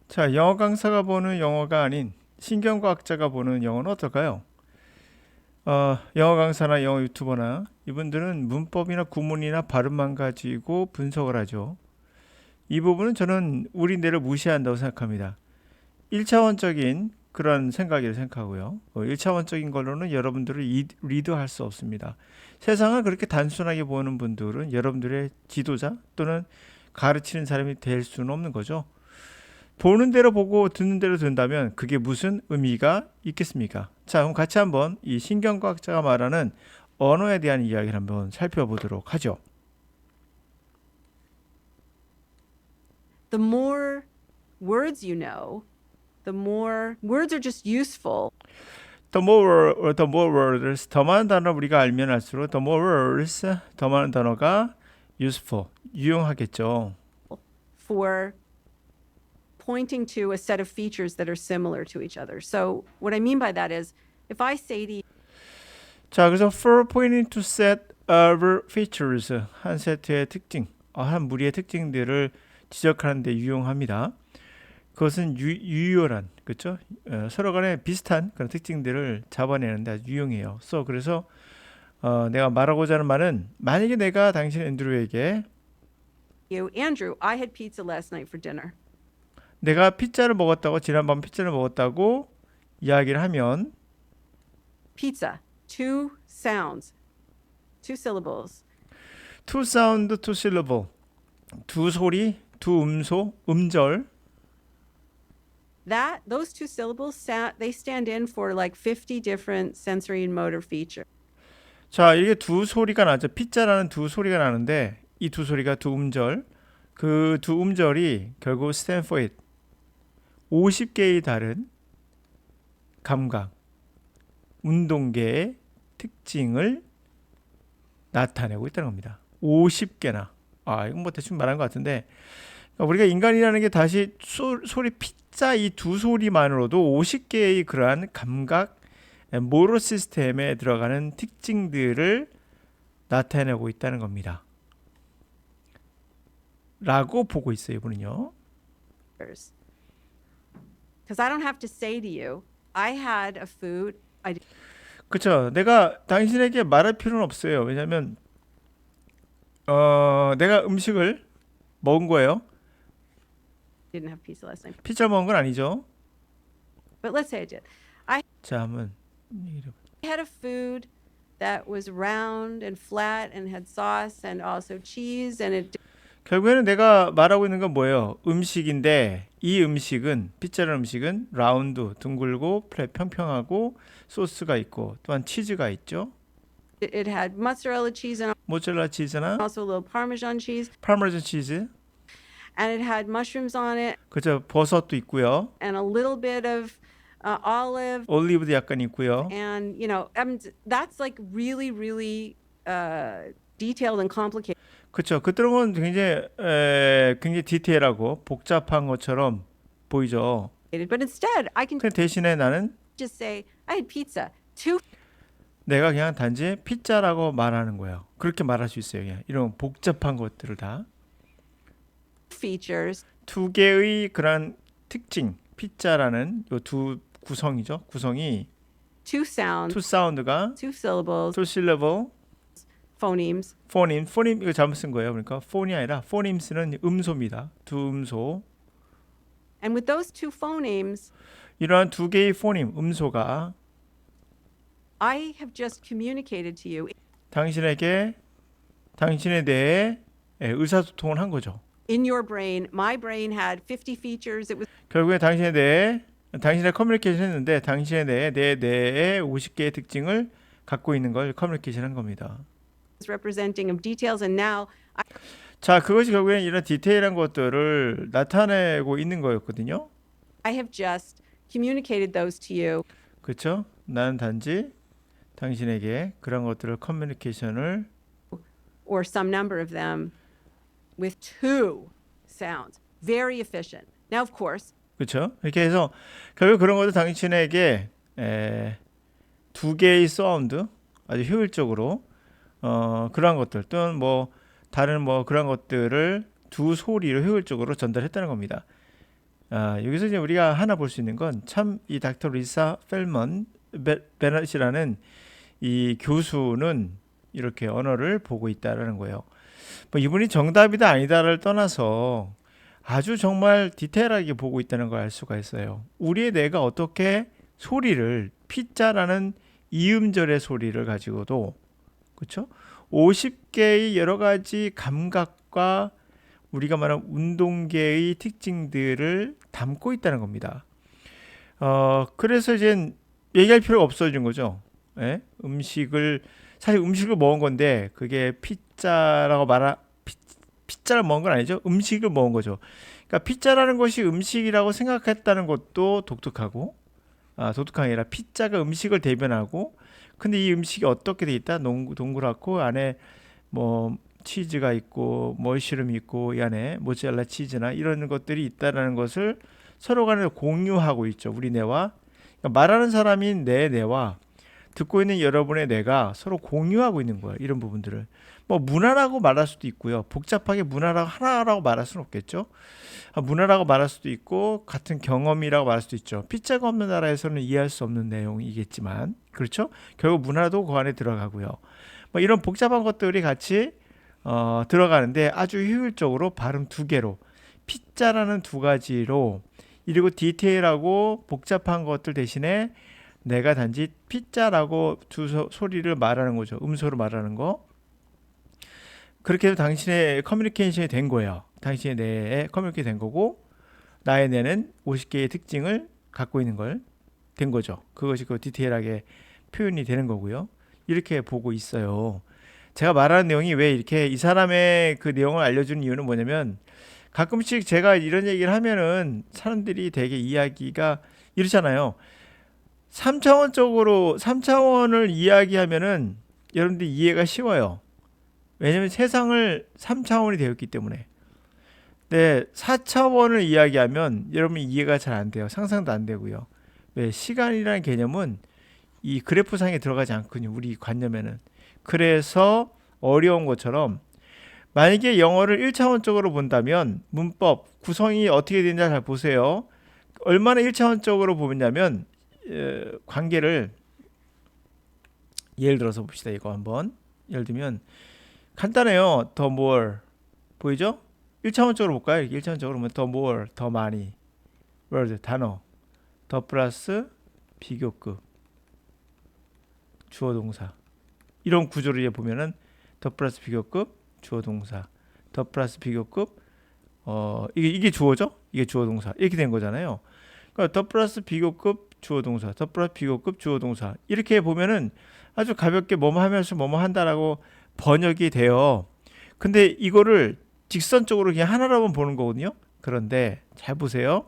자, 영어 강사가 보는 영어가 아닌 신경과학자가 보는 영어는 어떨까요? 영어 강사나 영어 유튜버나 이분들은 문법이나 구문이나 발음만 가지고 분석을 하죠. 이 부분은 저는 우리 뇌를 무시한다고 생각합니다. 1차원적인 그런 생각이라고 생각하고요. 1차원적인 걸로는 여러분들을 리드할 수 없습니다. 세상을 그렇게 단순하게 보는 분들은 여러분들의 지도자 또는 가르치는 사람이 될 수는 없는 거죠. 보는 대로 보고 듣는 대로 듣는다면 그게 무슨 의미가 있겠습니까? 자, 그럼 같이 한번 이 신경과학자가 말하는 언어에 대한 이야기를 한번 살펴보도록 하죠. The more words you know, the more words are just useful. The more words, 더 많은 단어 우리가 알면 알수록 the more words, 더 많은 단어가 useful, 유용하겠죠. For pointing to a set of features that are similar to each other. So what I mean by that is if I say to you, 자, 그래서 for pointing to set of features, 한 세트의 특징, 한 무리의 특징들을 지적하는 데 유용합니다. 그것은 유효란, 그렇죠? 서로 간에 비슷한 그런 특징들을 잡아내는데 아주 유용해요. 그래서 내가 말하고자 하는 말은 만약에 내가 당신 앤드루에게 Andrew, I had pizza last night for dinner. 내가 피자를 먹었다고 지난밤 피자를 먹었다고 이야기를 하면 Pizza, two sounds, two syllables. two sound, two syllable, 두 소리, 두 음소, 음절. Those two syllables, they stand in for like 50 different sensory and motor features. 자, 이게 두 소리가 나죠. 피자라는 두 소리가 나는데 이 두 소리가 두 음절. 그 두 음절이 결국 stand for it. 50개의 다른 감각, 운동계의 특징을 나타내고 있다는 겁니다. 50개나. 이건 뭐 대충 말한 것 같은데 우리가 인간이라는 게 다시 소리 피자 이 두 소리만으로도 50개의 그러한 감각, 모로 시스템에 들어가는 특징들을 나타내고 있다는 겁니다. 라고 보고 있어요, 이분은요. Because I don't have to say to you, I had a food. 그렇죠. 내가 당신에게 말할 필요는 없어요. 왜냐하면 내가 음식을 먹은 거예요. Didn't have pizza last night. 피자 먹은 건 아니죠. But let's say I did. 자, 한번 I had a food that was round and flat and had sauce and also cheese and it. 결국에는 내가 말하고 있는 건 뭐예요? 음식인데 이 음식은 피자라는 음식은 라운드, 둥글고 플랫 평평하고 소스가 있고 또한 치즈가 있죠. It had mozzarella cheese and 모짜렐라 치즈나 also a little Parmesan cheese, 파르메잔 치즈, and it had mushrooms on it 그죠? 버섯도 있고요. and a little bit of olive, 올리브도 약간 있고요. and that's like really, really detailed and complicated. 그렇죠. 그런 건 굉장히 디테일하고 복잡한 것처럼 보이죠. But instead, I can 그 대신에 나는 just say I had pizza. Two 내가 그냥 단지 피자라고 말하는 거예요. 그렇게 말할 수 있어요. 그냥 이런 복잡한 것들을 다. features, 두 개의 그런 특징, 피자라는 요 두 구성이죠. 구성이 two sounds, 투 사운드가 two syllables, 투 실러블, phonemes, 포님 이거 잘못 쓴 거예요. 그러니까 폰이 아니라 포님스는 음소입니다. 두 음소. and with those two phonemes, 이러한 두 개의 포님, 음소가 I have just communicated to you 당신에게 당신에 대해 의사소통을 한 거죠. in your brain. My brain had 50 features. It was 결국에 당신에 대해 당신의 커뮤니케이션 했는데 당신에 대해 내 뇌의 50개의 특징을 갖고 있는 걸 커뮤니케이션 한 겁니다. representing of details, and now 자, 그것이 결국엔 이런 디테일한 것들을 나타내고 있는 거였거든요. I have just communicated those to you. 그렇죠? 나는 단지 당신에게 그런 것들을 커뮤니케이션을 Or some number of them with two sounds. Very efficient. Now, of course, 그렇죠? 이렇게 해서 결국 그런 것도 당신에게 두 개의 사운드 아주 효율적으로 그러한 것들 또는 뭐 다른 뭐 그런 것들을 두 소리로 효율적으로 전달했다는 겁니다. 여기서 이제 우리가 하나 볼 수 있는 건 참 이 닥터 리사 펠먼 베넛이라는 이 교수는 이렇게 언어를 보고 있다라는 거예요. 뭐 이분이 정답이다 아니다를 떠나서 아주 정말 디테일하게 보고 있다는 걸 알 수가 있어요. 우리의 뇌가 어떻게 소리를 피자라는 이음절의 소리를 가지고도 그렇죠? 50개의 여러 가지 감각과 우리가 말하는 운동계의 특징들을 담고 있다는 겁니다. 그래서 이제 얘기할 필요가 없어진 거죠. 예? 사실 음식을 먹은 건데 그게 피자라고 피자를 먹은 건 아니죠. 음식을 먹은 거죠. 그러니까 피자라는 것이 음식이라고 생각했다는 것도 독특한 게 아니라 피자가 음식을 대변하고 근데 이 음식이 어떻게 돼 있다? 동그랗고 안에 뭐 치즈가 있고 머쉬룸이 있고 이 안에 모짜렐라 치즈나 이런 것들이 있다라는 것을 서로 간에 공유하고 있죠. 우리 뇌와 그러니까 말하는 사람인 내 뇌와 듣고 있는 여러분의 뇌가 서로 공유하고 있는 거예요. 이런 부분들을 뭐 문화라고 말할 수도 있고요. 복잡하게 문화라고 하나라고 말할 수는 없겠죠. 문화라고 말할 수도 있고 같은 경험이라고 말할 수도 있죠. 피자가 없는 나라에서는 이해할 수 없는 내용이겠지만 그렇죠. 결국 문화도 그 안에 들어가고요. 뭐 이런 복잡한 것들이 같이 들어가는데 아주 효율적으로 발음 두 개로 피자라는 두 가지로 이리고 디테일하고 복잡한 것들 대신에 내가 단지 피자라고 소리를 말하는 거죠. 음소로 말하는 거. 그렇게 해서 당신의 커뮤니케이션이 된 거예요. 당신의 뇌에 커뮤니케이션이 된 거고 나의 뇌는 50개의 특징을 갖고 있는 걸 된 거죠. 그것이 그 디테일하게 표현이 되는 거고요. 이렇게 보고 있어요. 제가 말하는 내용이 왜 이렇게 이 사람의 그 내용을 알려주는 이유는 뭐냐면 가끔씩 제가 이런 얘기를 하면은 사람들이 되게 이야기가 이러잖아요. 3차원을 이야기하면은 여러분들 이해가 쉬워요. 왜냐면 세상을 3차원이 되었기 때문에. 네, 4차원을 이야기하면 여러분이 이해가 잘 안 돼요. 상상도 안 되고요. 왜? 시간이라는 개념은 이 그래프상에 들어가지 않거든요. 우리 관념에는. 그래서 어려운 것처럼 만약에 영어를 1차원적으로 본다면 문법, 구성이 어떻게 되는지 잘 보세요. 얼마나 1차원적으로 보냐면 관계를 예를 들어서 봅시다. 이거 한번 예를 들면 간단해요. 더 more 보이죠? 1차원적으로 볼까요? 1차원적으로 보면 더 more, 더 많이 word, 단어 더 플러스 비교급 주어 동사 이런 구조를 이제 보면은 더 플러스 비교급 주어 동사 더 플러스 비교급 이게 주어죠? 이게 주어 동사 이렇게 된 거잖아요. 그러니까 더 플러스 비교급 주어 동사 더 플러스 비교급 주어 동사 이렇게 보면은 아주 가볍게 뭐뭐 하면서 뭐뭐 한다라고 번역이 돼요. 근데 이거를 직선적으로 그냥 하나로만 보는 거거든요. 그런데 잘 보세요.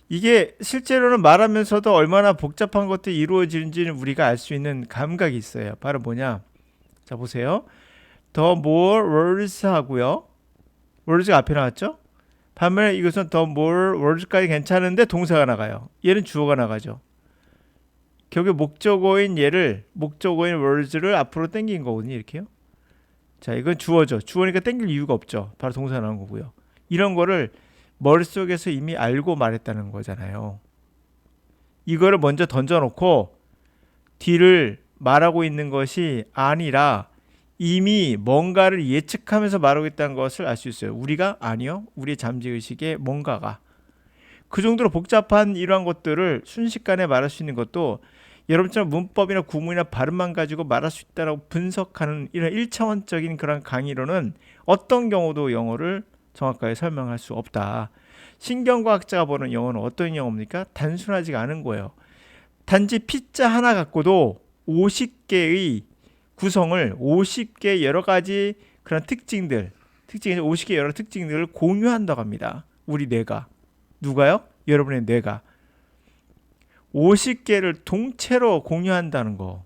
이게 실제로는 말하면서도 얼마나 복잡한 것들이 이루어지는지는 우리가 알 수 있는 감각이 있어요. 바로 뭐냐? 자 보세요. The more words 하고요. words가 앞에 나왔죠? 반면에 이것은 the more words까지 괜찮은데 동사가 나가요. 얘는 주어가 나가죠. 결국 목적어인 words를 앞으로 당긴 거거든요. 이렇게요. 자, 이건 주어죠. 주어니까 당길 이유가 없죠. 바로 동사 나온 거고요. 이런 거를 머릿속에서 이미 알고 말했다는 거잖아요. 이거를 먼저 던져놓고 뒤를 말하고 있는 것이 아니라 이미 뭔가를 예측하면서 말하고 있다는 것을 알 수 있어요. 우리가 아니요. 우리의 잠재의식에 뭔가가 그 정도로 복잡한 이러한 것들을 순식간에 말할 수 있는 것도 여러분처럼 문법이나 구문이나 발음만 가지고 말할 수 있다라고 분석하는 이런 1차원적인 그런 강의로는 어떤 경우도 영어를 정확하게 설명할 수 없다. 신경과학자가 보는 영어는 어떤 영어입니까? 단순하지가 않은 거예요. 단지 피자 하나 갖고도 50개의 구성을 50개 여러 가지 그런 특징이 50개 여러 특징들을 공유한다고 합니다. 우리 뇌가. 누가요? 여러분의 뇌가. 50개를 동체로 공유한다는 거.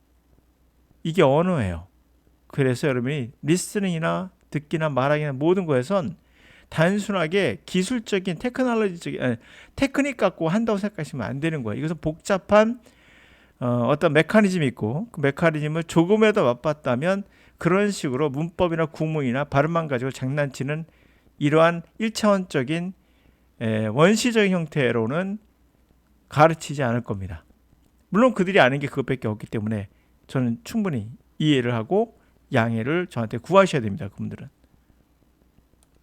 이게 언어예요. 그래서 여러분이 리스닝이나 듣기나 말하기나 모든 거에선 단순하게 기술적인 테크닉 갖고 한다고 생각하시면 안 되는 거예요. 이것은 복잡한 어떤 메커니즘이 있고 그 메커니즘을 조금이라도 맛봤다면 그런 식으로 문법이나 구문이나 발음만 가지고 장난치는 이러한 1차원적인 원시적인 형태로는 가르치지 않을 겁니다. 물론 그들이 아는 게 그것밖에 없기 때문에 저는 충분히 이해를 하고 양해를 저한테 구하셔야 됩니다. 그분들은.